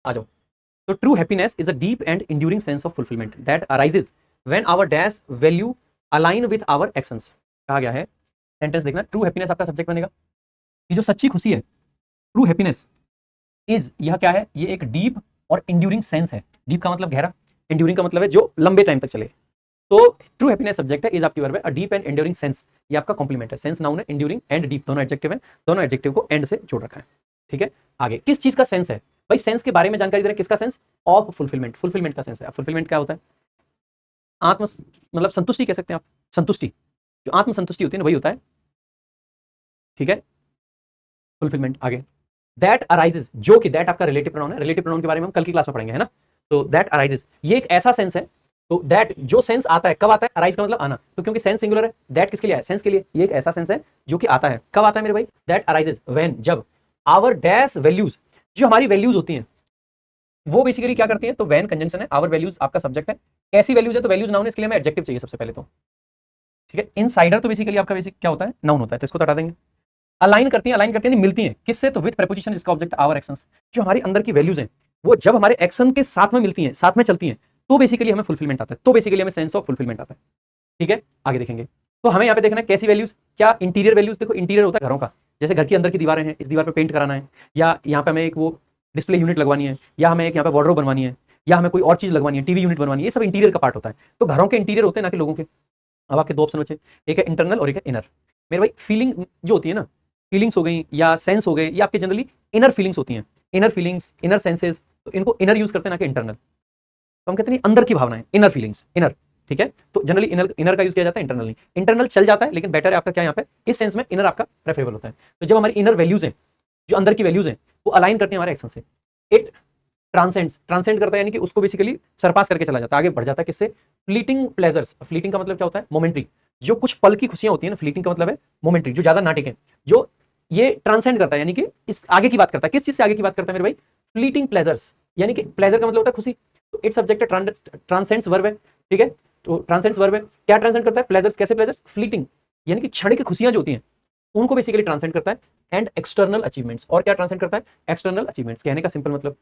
आ जाओ। तो true happiness is a deep and enduring sense of fulfilment that arises when our dash value align with our actions. कहा गया है, sentence देखना, true happiness आपका subject बनेगा। ये जो सच्ची खुशी है, ट्रू हैप्पीनेस इज, यह क्या है, ये एक डीप और इंड्यूरिंग सेंस है। डीप का मतलब गहरा, इंड्यूरिंग का मतलब है जो लंबे टाइम तक चले। तो ट्रू हैप्पीनेस सब्जेक्ट है, इज आपकी वर्ब है, अ डीप एंड एंड्यूरिंग सेंस, ये आपका कॉम्प्लीमेंट है। सेंस नाउन है, एंड्यूरिंग एंड डीप दोनों एडजेक्टिव है, दोनों एडजेक्टिव को एंड से जोड़ रखा है। ठीक है, आगे किस चीज का सेंस है भाई, सेंस के बारे में जानकारी दे रहे हैं, किसका सेंस, ऑफ फुलफिलमेंट, फुलफिलमेंट का सेंस है। फुलफिलमेंट क्या होता है, आत्म मतलब संतुष्टि कह सकते हैं आप, संतुष्टि, जो आत्म संतुष्टि होती है ना वही होता है। ठीक है, फुलफिलमेंट। आगे दैट अराइजेज, जो कि दैट आपका रिलेटिव प्रोनाउन है, रिलेटिव प्रोनाउन के बारे में हम कल की क्लास में पढ़ेंगे, है ना। तो दैट अराइजेज, ये एक ऐसा सेंस है, तो दैट जो सेंस आता है, कब आता है, अराइज का मतलब आना, तो क्योंकि सेंस सिंगुलर है, दैट किसके लिए है, सेंस के लिए। ये एक ऐसा सेंस है जो कि आता है, कब आता है मेरे भाई, दैट अराइजेज व्हेन, जब आवर डैश वैल्यूज, जो हमारी वैल्यूज होती हैं वो बेसिकली क्या करती है, तो व्हेन कंजंक्शन है, आवर वैल्यूज आपका सब्जेक्ट है, कैसी वैल्यूज है, तो वैल्यूज नाउन है, इसके लिए हमें एडजेक्टिव चाहिए सबसे पहले तो। ठीक है, इनसाइडर तो बेसिकली आपका बेसिक क्या होता है, नाउन होता है, तो इसको तो हटा देंगे। अलाइन करती हैं, अलाइन करती हैं नहीं, मिलती हैं किससे, तो विद प्रीपोजिशन जिसका ऑब्जेक्ट आवर एक्शंस, जो हमारी अंदर की वैल्यूज हैं वो जब हमारे एक्शन के साथ में मिलती हैं, साथ में चलती हैं, तो बेसिकली हमें फुलफिलमेंट आता है, तो बेसिकली हमें सेंस ऑफ फुलफिलमेंट आता है। ठीक है, आगे देखेंगे। तो हमें यहाँ पे देखना है कैसी वैल्यूज, क्या इंटीरियर वैल्यूज, देखो इंटीरियर होता है घरों का, जैसे घर के अंदर की दीवारें हैं, इस दीवार पे पेंट कराना है, या यहाँ पे हमें एक वो डिस्प्ले यूनिट लगवानी है, या हमें एक यहाँ पे वार्डरोब बनवानी है, या हमें कोई और चीज लगवानी है, टीवी यूनिट बनवानी है, ये सब इंटीरियर का पार्ट होता है। तो घरों के इंटीरियर होते हैं, ना कि लोगों के। अब आपके दो ऑप्शन बचे, एक है इंटरनल और एक है इनर। मेरे भाई फीलिंग जो होती है ना, फीलिंग्स हो गई या सेंस हो गए, ये आपके जनरली इनर फीलिंग्स होती हैं, इनर फीलिंग्स, इनर सेंसेस, तो इनको इनर यूज करते हैं ना कि इंटरनल। तो हम कहते हैं अंदर की भावनाएं, इनर फीलिंग्स, इनर। ठीक है, तो जनरली इनर, इनर का यूज किया जाता है, इंटरनल नहीं। इंटरनल चल जाता है, लेकिन बेटर है आपका क्या यहाँ पे, इस सेंस में इनर आपका प्रेफरेबल होता है। तो जब हमारी इनर वैल्यूज हैं, जो अंदर की वैल्यूज हैं, वो अलाइन करते हैं हमारे एक्शन से, इट ट्रांसेंड्स, ट्रांसेंड करता है, यानी कि उसको बेसिकली सरपास करके चला जाता है, आगे बढ़ जाता है, किससे, फ्लीटिंग प्लेजर्स। फ्लीटिंग का मतलब क्या होता है, मोमेंट्री, जो कुछ पल की खुशियां होती है ना, फ्लीटिंग का मतलब है मोमेंट्री, जो ज्यादा नाटिक है, जो ये ट्रांसेंड करता है, यानी कि इस आगे की बात करता है, किस चीज से आगे की बात करता है मेरे भाई, फ्लीटिंग प्लेजर्स, यानी कि प्लेजर का मतलब होता है खुशी, तो इट सब्जेक्ट ट्रांसेंड्स वर्ब है। ठीक है, तो ट्रांसेंड्स वर्ब है, क्या ट्रांसेंड करता है, प्लेजर्स, कैसे प्लेजर्स, फ्लीटिंग, यानी कि क्षणिक खुशियां जो होती हैं उनको बेसिकली ट्रांसेंड करता है, एंड एक्सटर्नल अचीवमेंट्स, और क्या ट्रांसेंड करता है, एक्सटर्नल अचीवमेंट्स। कहने का सिंपल मतलब,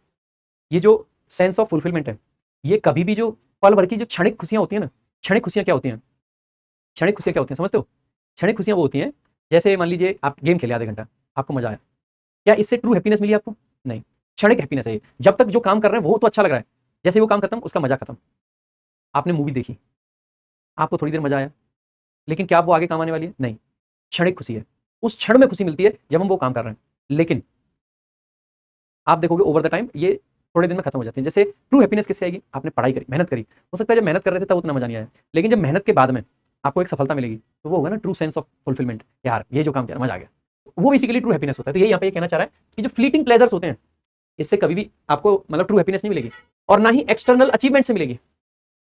ये जो सेंस ऑफ फुलफिलमेंट है, ये कभी भी जो पल भर की जो क्षणिक खुशियां होती है ना, क्षणिक खुशियां क्या होती हैं, क्षणिक खुशियां क्या होती हैं समझते हो, क्षणिक खुशियां वो होती हैं, जैसे मान लीजिए आप गेम खेले आधे घंटा, आपको मजा आया, क्या इससे ट्रू हैप्पीनेस मिली आपको, नहीं, क्षणिक हैप्पीनेस है ये। जब तक जो काम कर रहे हैं वो तो अच्छा लग रहा है, जैसे वो काम खत्म उसका मजा खत्म। आपने मूवी देखी, आपको थोड़ी देर मजा आया, लेकिन क्या वो आगे काम आने वाली है, नहीं, क्षणिक खुशी है, उस क्षण में खुशी मिलती है जब हम वो काम कर रहे हैं, लेकिन आप देखोगे ओवर द टाइम ये थोड़े दिन में खत्म हो जाती है। जैसे ट्रू हैप्पीनेस किससे आएगी, आपने पढ़ाई करी, मेहनत करी, हो सकता है जब मेहनत कर रहे थे तब उतना मजा नहीं आया, लेकिन जब मेहनत के बाद में आपको एक सफलता मिलेगी, तो वो होगा ना ट्रू सेंस ऑफ फुलफिलमेंट, यार ये जो काम किया मजा आ गया, वो बेसिकली ट्रू हैप्पीनेस होता है। तो ये यहाँ पे कहना चाह रहा है कि जो फ्लीटिंग प्लेजर्स होते हैं, इससे कभी भी आपको मतलब ट्रू हैप्पीनेस नहीं मिलेगी, और ना ही एक्सटर्नल अचीवमेंट से मिलेगी,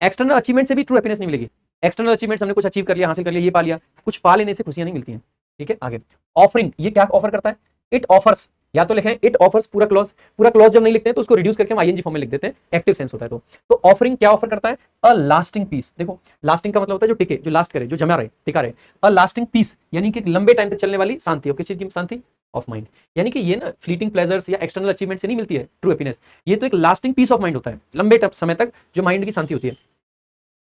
एक्सटर्नल अचीवमेंट से भी ट्रू हैप्पीनेस नहीं मिलेगी। एक्सटर्नल अचीवमेंट्स हमने कुछ अचीव कर लिया, हासिल कर लिया, ये पा लिया, कुछ पा लेने से खुशियां नहीं मिलती हैं। ठीक है, आगे ऑफरिंग, ये क्या ऑफर करता है, इट ऑफर्स, या तो लिखें इट ऑफर्स पूरा क्लॉज, पूरा क्लॉज जब नहीं लिखते हैं तो उसको रिड्यूस करके हम आईएनजी फॉर्म में लिख देते हैं, एक्टिव सेंस होता है। तो ऑफरिंग क्या ऑफर करता है, अ लास्टिंग पीस। देखो लास्टिंग का मतलब होता है जो टिके, जो लास्ट करे, जो जमा रहे, टिका रहे। अ लास्टिंग पीस यानी कि लंबे टाइम तक चलने वाली शांति, और किस चीज की शांति, ऑफ माइंड। यानी कि ये ना फ्लीटिंग प्लेजर्स या एक्सटर्नल अचीवमेंट से नहीं मिलती है ट्रू हैप्पीनेस, ये तो एक लास्टिंग पीस ऑफ माइंड होता है, लंबे समय तक जो माइंड की शांति होती है,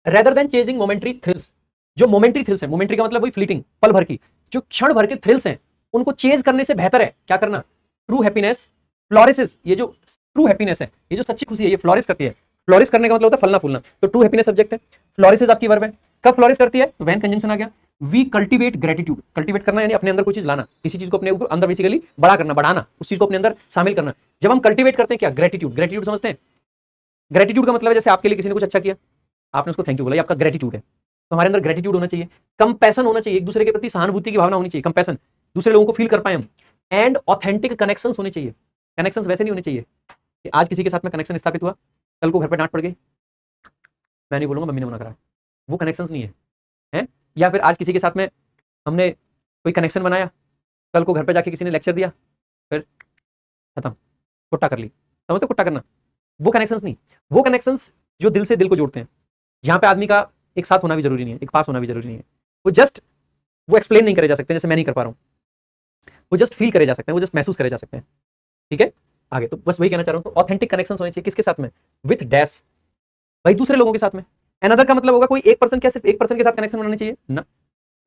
rather than chasing momentary thrills. जो मोमेंट्री थ्रिल्स है, मोमेंट्री का मतलब वही फ्लीटिंग, पल भर की, जो क्षण भर के थ्रिल्स हैं, उनको चेज करने से बेहतर है क्या करना, ट्रू हैप्पीनेस फ्लोरिसेस। ये जो ट्रू हैप्पीनेस है, ये जो सच्ची खुशी है, ये फ्लोरिश करती है। फ्लोरिश करने का मतलब होता है फलना फूलना, तो ट्रू हैप्पीनेस सब्जेक्ट है, फ्लोरिसेस आपकी वर्ब है। कब फ्लोरिश करती है, तो व्हेन कंजंक्शन आ गया। वी कल्टीवेट ग्रेटिट्यूड, कल्टीवेट करना यानी अपने अंदर कोई चीज लाना, किसी चीज को अपने अंदर बेसिकली बड़ा करना, बढ़ाना, उस चीज को अपने अंदर शामिल करना। जब हम कल्टीवेट करते हैं क्या, ग्रेटिट्यूड, ग्रेटिट्यूड समझते हैं, ग्रेटिट्यूड का मतलब है जैसे आपके लिए किसी ने कुछ अच्छा किया, आपने उसको थैंक यू बोला, ये आपका ग्रेटिट्यूड है। तो हमारे अंदर ग्रेटिट्यूड होना चाहिए, कंपैशन होना चाहिए, एक दूसरे के प्रति सहानुभूति की भावना होनी चाहिए, कंपैशन, दूसरे लोगों को फील कर पाए हम, एंड ऑथेंटिक कनेक्शंस होने चाहिए। कनेक्शंस वैसे नहीं होने चाहिए कि आज किसी के साथ में कनेक्शन स्थापित हुआ, कल को घर पे डांट पड़ गई, मैं नहीं बोलूंगा मम्मी ने मना करा, वो कनेक्शंस नहीं है, हैं? या फिर आज किसी के साथ में हमने कोई कनेक्शन बनाया, कल को घर पे जाके किसी ने लेक्चर दिया, फिर खत्म, कुट्टा कर ली, समझते कुट्टा करना, वो कनेक्शंस नहीं। वो कनेक्शंस जो दिल से दिल को जोड़ते हैं, जहां पे आदमी का एक साथ होना भी जरूरी नहीं है, एक पास होना भी जरूरी नहीं है, वो जस्ट वो एक्सप्लेन नहीं करे जा सकते, जैसे मैं नहीं कर पा रहा हूं, वो जस्ट फील करे जा सकते हैं, वो जस्ट महसूस करे जा सकते हैं। ठीक है, आगे तो बस वही कहना चाह रहा हूं, तो ऑथेंटिक कनेक्शंस होने चाहिए किसके साथ में, विथ डैश, भाई दूसरे लोगों के साथ में। अनदर का मतलब होगा कोई एक पर्सन, क्या सिर्फ एक पर्सन के साथ कनेक्शन बनाने चाहिए ना,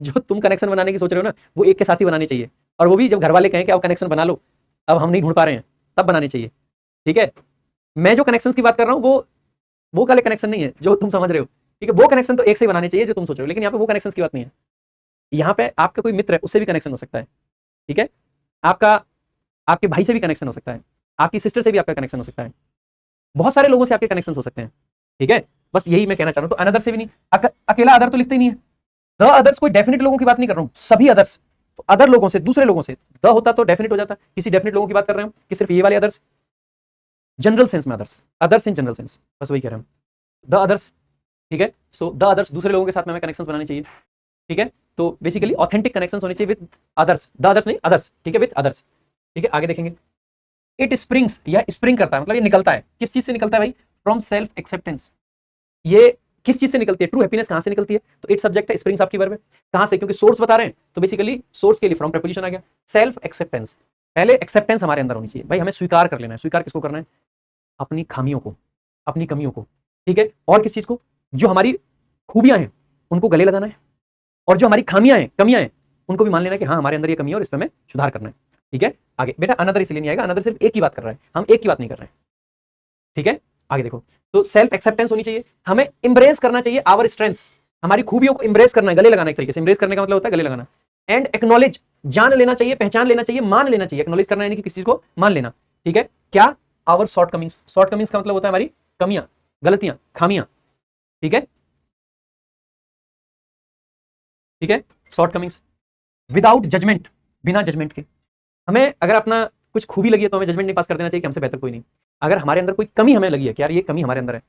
जो तुम कनेक्शन बनाने की सोच रहे हो ना वो एक के साथ ही बनानी चाहिए, और वो भी जब घर वाले कहें कि आप कनेक्शन बना लो, अब हम नहीं ढूंढ पा रहे हैं, तब बनानी चाहिए, ठीक है। मैं जो कनेक्शन की बात कर रहा हूँ वो वाले कनेक्शन नहीं है जो तुम समझ रहे हो, ठीक है। वो कनेक्शन तो एक से ही बनाने चाहिए जो तुम सोच रहे हो, लेकिन यहाँ पे वो कनेक्शन की बात नहीं है। यहाँ पे आपका कोई मित्र है उससे भी कनेक्शन हो सकता है, ठीक है। आपका आपके भाई से भी कनेक्शन हो सकता है, आपकी सिस्टर से भी आपका कनेक्शन हो सकता है, बहुत सारे लोगों से आपके कनेक्शन हो सकते हैं, ठीक है। बस यही मैं कहना चाह रहा हूँ। तो अनदर से भी नहीं, अकेला अदर तो लिखते ही नहीं है। द अदर्स कोई डेफिनेट लोगों की बात नहीं कर रहा हूँ, सभी अदर्स, तो अदर लोगों से, दूसरे लोगों से, द होता तो डेफिनेट हो जाता, किसी डेफिनेट लोगों की बात कर रहे हो कि सिर्फ ये वाले अदर्स, जनरल सेंस में others, others in general sense, बस वही कह रहे हैं द अदर्स, ठीक है। सो द अदर्स, दूसरे लोगों के साथ में हमें कनेक्शंस बनाने चाहिए, ठीक है। तो बेसिकली ऑथेंटिक कनेक्शंस होने चाहिए विद अदर्स, द अदर्स नहीं, अदर्स, ठीक है, विद अदर्स, ठीक है। आगे देखेंगे, इट स्प्रिंग्स, या स्प्रिंग करता है मतलब ये निकलता है, किस चीज से निकलता है भाई, फ्रॉम सेल्फ एक्सेप्टेंस। ये किस चीज से निकलती है, ट्रू हैप्पीनेस कहां से निकलती है, तो इट सब्जेक्ट है, स्प्रिंग्स आपकी वर्ब है, कहां से, क्योंकि सोर्स बता रहे हैं, तो बेसिकली सोर्स के लिए फ्रॉम प्रीपोजिशन आ गया। सेल्फ एक्सेप्टेंस, पहले एक्सेप्टेंस हमारे अंदर होनी चाहिए भाई, हमें स्वीकार कर लेना है। स्वीकार किसको करना है, अपनी खामियों को, अपनी कमियों को, ठीक है। और किस चीज को, जो हमारी खूबियां हैं उनको गले लगाना है, और जो हमारी खामियां हैं, कमियां हैं, उनको भी मान लेना है कि हाँ हमारे अंदर ये कमी है और इस पर हमें सुधार करना है, ठीक है। आगे बेटा अनदर इसलिए नहीं आएगा, अनदर सिर्फ एक ही बात कर रहा है, हम एक की बात नहीं कर रहे हैं, ठीक है। आगे देखो, तो सेल्फ एक्सेप्टेंस होनी चाहिए, हमें इंब्रेस करना चाहिए आवर स्ट्रेंथ्स, हमारी खूबियों को इंब्रेस करना है, गले लगाना, एक तरीके से इंब्रेस करने का मतलब होता है गले लगाना। एंड एक्नॉलेज, जान लेना चाहिए, पहचान लेना चाहिए, मान लेना चाहिए, एक्नॉलेज करना यानी कि किसी चीज को मान लेना, ठीक है। क्या, आवर शॉर्टकमिंग्स, शॉर्टकमिंग्स का मतलब होता है हमारी कमियां, गलतियां, खामियां, ठीक है, ठीक है, शॉर्टकमिंग्स, विदाउट जजमेंट, बिना जजमेंट के। हमें अगर अपना कुछ खूबी लगी है तो हमें जजमेंट नहीं पास कर देना चाहिए कि हमसे बेहतर कोई नहीं। अगर हमारे अंदर कोई कमी हमें लगी है कि यार ये कमी हमारे अंदर है,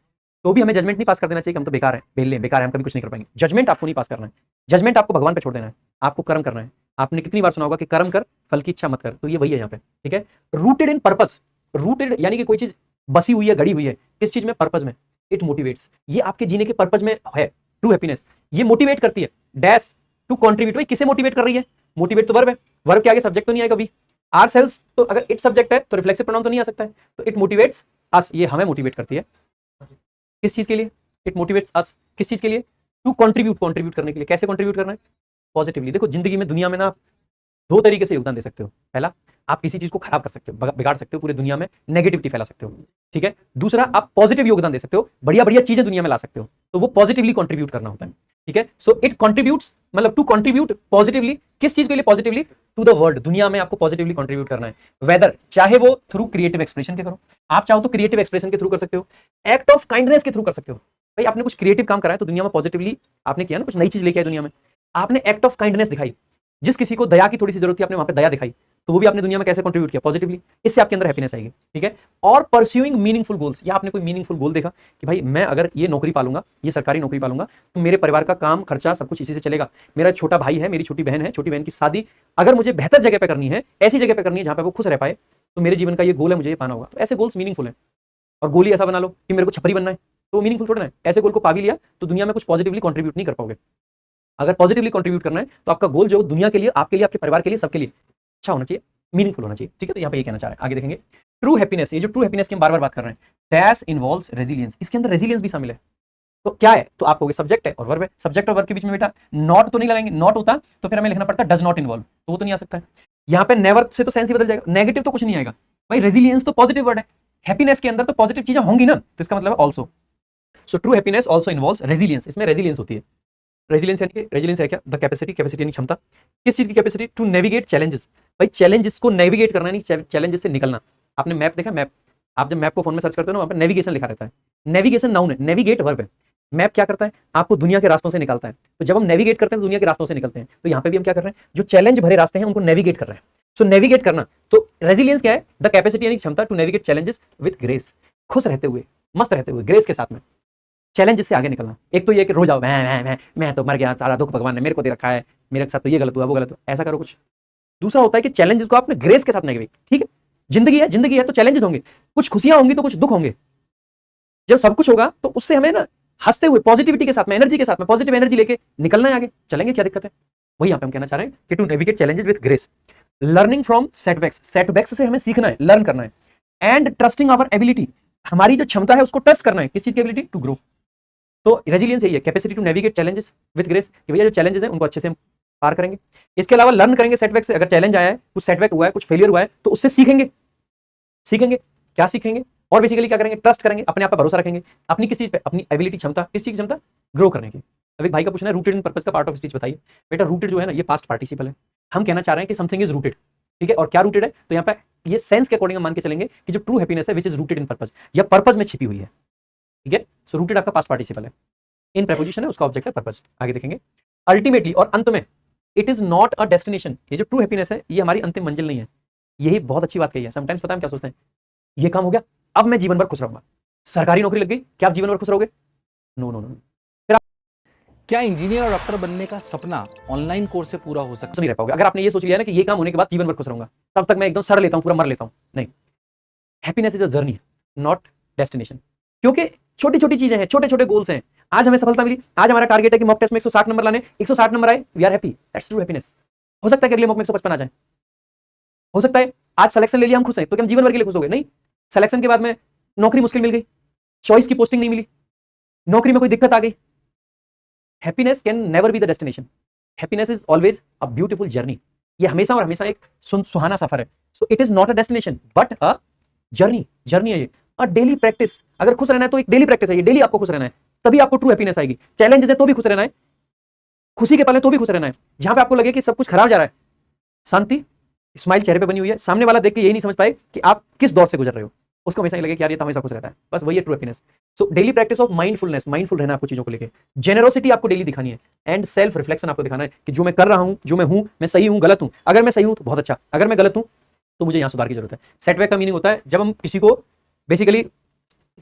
तो भी हमें जजमेंट नहीं पास कर देना चाहिए कि हम तो बेकार है, बेल्ले बेकार है, हम कभी कुछ नहीं कर पाएंगे। जजमेंट आपको नहीं पास करना है, जजमेंट आपको भगवान पे छोड़ देना है, आपको कर्म करना है। आपने कितनी बार सुना होगा कि कर्म कर फल की इच्छा मत कर, तो ये वही है यहाँ पे, ठीक है। रूटेड इन पर्पस, रूटेड यानी कि कोई चीज बसी हुई है, गड़ी हुई है, किस चीज में, पर्पस में। इट मोटिवेट्स, ये आपके जीने के पर्पस में है, ट्रू हैप्पीनेस, ये मोटिवेट करती है। डैश टू कॉन्ट्रीब्यूट, भाई किसे मोटिवेट कर रही है, मोटिवेट तो वर्ब है, वर्ब के आगे सब्जेक्ट तो नहीं आएगा, वी आर सेल्स, तो अगर इट सब्जेक्ट है तो रिफ्लेक्सिव प्रोनाउन तो नहीं आ सकता है, तो इट मोटिवेट्स अस, ये हमें मोटिवेट करती है, किस चीज के लिए, इट मोटिवेट्स अस, किस चीज के लिए, टू कंट्रीब्यूट, कंट्रीब्यूट करने के लिए। कैसे कंट्रीब्यूट करना है, पॉजिटिवली। देखो जिंदगी में, दुनिया में ना, आप दो तरीके से योगदान दे सकते हो। पहला, आप किसी चीज को खराब कर सकते हो, बिगाड़ सकते हो, पूरी दुनिया में नेगेटिविटी फैला सकते हो, ठीक है। दूसरा, आप पॉजिटिव योगदान दे सकते हो, बढ़िया बढ़िया चीजें दुनिया में ला सकते हो, तो वो पॉजिटिवली कंट्रीब्यूट करना होता है, ठीक है। सो इट कंट्रीब्यूट्स, मतलब टू कंट्रीब्यूट पॉजिटिवली, किस चीज के लिए, पॉजिटिवली, टू द वर्ल्ड, दुनिया में आपको पॉजिटिवली कंट्रीब्यूट करना है। वेदर, चाहे वो थ्रू क्रिएटिव एक्सप्रेशन के करो, आप चाहो तो क्रिएटिव एक्सप्रेशन के थ्रू कर सकते हो, एक्ट ऑफ काइंडनेस के थ्रू कर सकते हो। भाई आपने कुछ क्रिएटिव काम करा है तो दुनिया में पॉजिटिवली आपने किया ना, कुछ नई चीज लेके आए दुनिया में, आपने एक्ट ऑफ काइंडनेस दिखाई, जिस किसी को दया की थोड़ी सी जरूरत थी आपने वहां पे दया दिखाई, तो वो भी आपने दुनिया में कैसे कंट्रीब्यूट किया, पॉजिटिवली, इससे आपके अंदर हैप्पीनेस आएगी, ठीक है। और परस्यूइंग मीनिंगफुल गोल्स, या आपने कोई मीनिंगफुल गोल देखा कि भाई मैं अगर ये नौकरी पालूंगा, ये सरकारी नौकरी पालूंगा, तो मेरे परिवार का काम खर्चा सब कुछ इसी से चलेगा, मेरा छोटा भाई है, मेरी छोटी बहन है, छोटी बहन की शादी अगर मुझे बेहतर जगह पे करनी है, ऐसी जगह पे करनी है जहां पे वो खुश रह पाए, तो मेरे जीवन का ये गोल है, मुझे ये पाना होगा। तो ऐसे गोल्स मीनिंगफुल है। और गोल ही ऐसा बना लो कि मेरे को छपरी बनना है, तो मीनिंगफुल थोड़ा है। ऐसे गोल को पा भी लिया तो दुनिया में कुछ पॉजिटिवली कंट्रीब्यूट नहीं कर पाओगे। अगर पॉजिटिवली कंट्रीब्यूट करना है तो आपका गोल जो दुनिया के लिए, आपके लिए, आपके परिवार के लिए, सबके लिए अच्छा होना चाहिए, मीनिंगफुल होना चाहिए, ठीक है। तो यहाँ पे ये कहना चाह रहे हैं, आगे देखेंगे। ट्रू हैप्पीनेस, ये जो ट्रू हैप्पीनेस की हम बार बार बात कर रहे हैं, डैश इन्वॉल्व्स रेजिलियंस, इसके अंदर रेजिलियंस भी शामिल है। तो क्या है, तो आपको सब्जेक्ट है और वर्ब है, सब्जेक्ट और वर्ब के बीच में बेटा नॉट तो नहीं लगाएंगे, नॉट होता तो फिर हमें लिखना पड़ता डज नॉट इन्वॉल्व, तो वो तो नहीं आ सकता है। यहाँ पे नेवर से तो सेंस ही बदल जाएगा, नेगेटिव तो कुछ नहीं आएगा भाई, रेजिलियंस तो पॉजिटिव वर्ड है, हैप्पीनेस के अंदर तो पॉजिटिव चीजें होंगी ना, तो इसका मतलब है also. So true happiness also involves resilience, इसमें रेजिलियंस होती है। रेजिलियंस यानी कि, रेजिलियंस है क्या, द कैपेसिटी, कैपेसिटी यानी क्षमता, किस चीज की कैपेसिटी, टू नेविगेट चैलेंजेस, भाई चैलेंजेस को नेविगेट करना, नहीं चैलेंजेस से निकलना। आपने मैप देखा, मैप, आप जब मैप को फोन में सर्च करते हो ना, वहां पर नेविगेशन लिखा रहता है, नेविगेशन नाउन है, नेविगेट वर्ब है। मैप क्या करता है, आपको दुनिया के रास्तों से निकालता है, तो जब हम नेविगेट करते हैं तो दुनिया के रास्तों से निकलते हैं, तो यहाँ पे भी हम क्या कर रहे हैं, जो चैलेंज भरे रास्ते हैं उनको नेविगेट कर रहे हैं। सो नेविगेट करना, तो रेजिलियंस क्या है, द कैपेसिटी यानी क्षमता to navigate challenges with grace, खुश रहते हुए, मस्त रहते हुए, ग्रेस के साथ में, चैलेंजेस से आगे निकलना। एक तो ये कि रो जाओ, मैं तो मर गया, सारा दुख भगवान ने मेरे को दे रखा है, मेरे साथ तो ये गलत हुआ, वो गलत हुआ, ऐसा करो कुछ। दूसरा होता है कि चैलेंजेस को आपने ग्रेस के साथ नेविगेट, ठीक है, जिंदगी है तो चैलेंजेस होंगे, कुछ खुशियां होंगी तो कुछ दुख होंगे। जब सब कुछ होगा तो उससे हमें ना हंसते हुए, पॉजिटिविटी के साथ में, एनर्जी के साथ में, पॉजिटिव एनर्जी लेके निकलना है, आगे चलेंगे, क्या दिक्कत है। वही यहाँ पे हम कहना चाह रहे हैं कि to navigate challenges with grace, learning from setbacks, setbacks से हमें सीखना है, लर्न करना है। एंड ट्रस्टिंग आवर एबिलिटी, हमारी जो क्षमता है उसको ट्रस्ट करना है, किस चीज की एबिलिटी, टू ग्रो। तो रेजिलियंस यही है, capacity to navigate challenges with grace, कि भैया जो चैलेंजेस हैं उनको अच्छे से हम पार करेंगे। इसके अलावा लर्न करेंगे सेटबैक से, अगर चैलेंज आया है, कुछ सेटबैक हुआ है, कुछ फेलियर हुआ है, तो उससे सीखेंगे। सीखेंगे क्या सीखेंगे, और बेसिकली क्या करेंगे, ट्रस्ट करेंगे, अपने आप पर भरोसा रखेंगे, अपनी किस चीज पे, अपनी एबिलिटी, क्षमता, किस चीज की क्षमता, ग्रो करने की। अब एक भाई का पूछना है रूटेड इन पर्पस का पार्ट ऑफ स्पीच बताइए। बेटा रूटेड जो है ना, ये पास्ट पार्टिसिपल है, हम कहना चाह रहे हैं कि समथिंग इज रूटेड, ठीक है। और क्या रूटेड है, तो यहाँ पे ये सेंस के अकॉर्डिंग हम मान के चलेंगे कि जो ट्रू हैप्पीनेस है which is rooted in purpose, या पर्पस में छिपी हुई है, ठीक है। सो रूटेड आपका पास्ट पार्टिसिपल है, इन प्रेपोजिशन है, उसका ऑब्जेक्ट है पर्पस। आगे देखेंगे, अल्टीमेटली और अंत में, it is not a destination, ये जो ट्रू हैप्पीनेस है ये हमारी अंतिम मंजिल नहीं है। यही बहुत अच्छी बात कही है। समटाइम्स पता है हम क्या सोचते हैं, ये काम हो गया अब मैं जीवन भर खुश रहूंगा, सरकारी नौकरी लग गई, क्या आप जीवन भर खुश रहोगे? No no no. क्या इंजीनियर और डॉक्टर बनने का सपना ऑनलाइन कोर्स से पूरा हो सकता नहीं रह पाओगे अगर आपने ये सोच लिया ना कि ये काम होने के बाद जीवन भर खुश रहूंगा, तब तक मैं एकदम सड़ लेता हूं, पूरा मर लेता हूं। नहीं, happiness is a journey not destination, क्योंकि छोटी छोटी चीजें हैं, छोटे छोटे गोल्स हैं। आज हमें सफलता मिली, आज हमारा टारगेट है कि मॉक टेस्ट में 160 नंबर लाने, 160 नंबर आए, we are happy, that's true happiness. हो सकता है कि अगले मॉक में 155 आ जाए, हो सकता है आज सिलेक्शन ले लिया, हम खुश हैं, तो क्या हम जीवन भर के लिए खुश हो गए? नहीं, सिलेक्शन के बाद में नौकरी मुश्किल मिल गई, चॉइस की पोस्टिंग नहीं मिली, नौकरी में कोई दिक्कत आ गई। Happiness can never be the destination, happiness is always a beautiful journey. ये हमेशा और हमेशा एक सुहाना सफर है। So it is not a destination but a journey, journey है ये, और डेली प्रैक्टिस। अगर खुश रहना है तो एक डेली प्रैक्टिस है, ये डेली आपको खुश रहना है, तभी आपको ट्रू हैप्पीनेस आएगी। चैलेंजेस है तो भी खुश रहना है, खुशी के पल है तो भी खुश रहना है। जहां पे आपको लगे कि सब कुछ खराब जा रहा है, शांति, स्माइल चेहरे पे बनी हुई है, सामने वाला देख के यही नहीं समझ पाए कि आप किस दौर से गुजर रहे हो, उसको हमेशा लगे कि यार ये तो हमेशा खुश रहता है, बस वही है true happiness. So daily practice of mindfulness, mindful रहना आपको चीजों को लेके, जेनरोसिटी आपको डेली दिखानी है, एंड सेल्फ रिफ्लेक्शन आपको दिखाना है कि जो मैं कर रहा हूं, जो मैं हूं, मैं सही हूं, गलत हूं। अगर मैं सही हूं तो बहुत अच्छा, अगर मैं गलत हूं तो मुझे यहां सुधार की जरूरत है। सेटबैक का मीनिंग होता है जब हम किसी को बेसिकली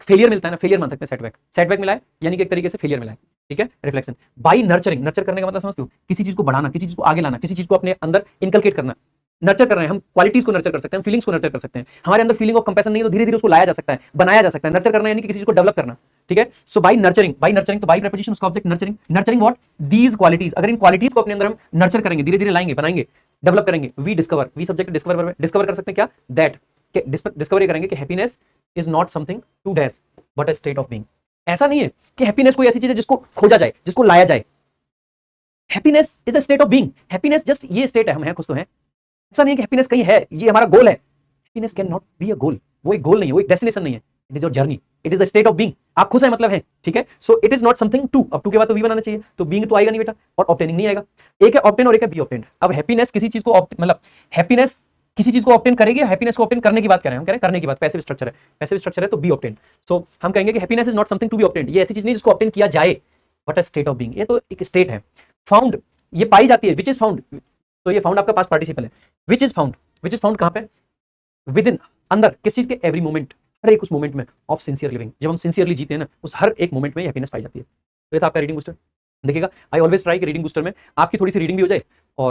फेलियर मिलता है ना, फेलियर मान सकते हैं सेटबैक। सेटबैक मिला है यानी कि एक तरीके से फेलियर मिला है, ठीक है। रिफ्लेक्शन बाई नर्चरिंग, नर्चर करने का मतलब समझते हो, किसी चीज को बढ़ाना, किसी चीज को आगे लाना, किसी चीज को अपने अंदर इनकलकेट करना। नर्चर कर रहे हैं हम, क्वालिटीज को नर्चर कर सकते हैं, फीलिंग्स को नर्चर कर सकते हैं। हमारे अंदर फीलिंग ऑफ कंपैशन नहीं है तो धीरे धीरे उसको लाया जा सकता है, बनाया जा सकता है। नर्चर करना यानी कि किसी चीज को डेवलप करना, ठीक है। So by nurturing, by nurturing तो बाई प्रीपोजिशन, उसका object nurturing. Nurturing what, these qualities. अगर इन क्वालिटीज को अपने अंदर हम नर्चर करेंगे, धीरे धीरे लाएंगे, बनाएंगे, डेवलप करेंगे, we discover, we subject discover, discover कर सकते हैं क्या, दैट डिस्कवरी करेंगे कि happiness is not something to dash but a state of being. ऐसा नहीं है कि हैप्पीनेस कोई ऐसी चीज है जिसको खोजा जाए, जिसको लाया जाए। Happiness is a state of being, happiness just ये स्टेट है, हम हैं खुश तो हैं। ऐसा नहीं है कि हैप्पीनेस कहीं है, ये हमारा गोल है। Happiness can not be a goal, वो एक गोल नहीं है, वो एक डेस्टिनेशन नहीं है, it is your journey, it is the state of being. आप खुश हैं मतलब है, ठीक है। So it is not something to, अब टू के बाद तो वी बनाना चाहिए, तो बीइंग तो आएगा नहीं बेटा, और ऑब्टेनिंग नहीं आएगा। एक है ऑब्टेन और एक है बी ऑब्टेन्ड। अब हैप्पीनेस किसी चीज को मतलब हैप्पीनेस किसी चीज को ऑब्टेन करेगी, हैप्पीनेस को ऑब्टेन करने की बात कर रहे हैं हम, कह रहे हैं करने की बात, पैसिव स्ट्रक्चर है, पैसिव स्ट्रक्चर है तो बी ऑब्टेन। सो हम कहेंगे कि happiness is not something to be obtained, ये ऐसी चीज नहीं जिसको ऑब्टेन किया जाए but a state of being, ये तो एक स्टेट है। फाउंड, ये पाई जाती है, विच इज फाउंड, तो ये फाउंड आपका पास्ट पार्टिसिपल है। Which is found, which is found कहां पे, विद इन, अंदर, किस चीज के, एवरी मोमेंट, हर एक उस मोमेंट में ऑफ सिंसियर लिविंग, जब हम सिंसियरली जीते हैं ना, उस हर एक मोमेंट में हैप्पीनेस पाई जाती है। तो ये था आपका रीडिंग बूस्टर। देखिएगा आई ऑलवेज ट्राई कि रीडिंग बूस्टर में आपकी थोड़ी सी रीडिंग भी हो जाए और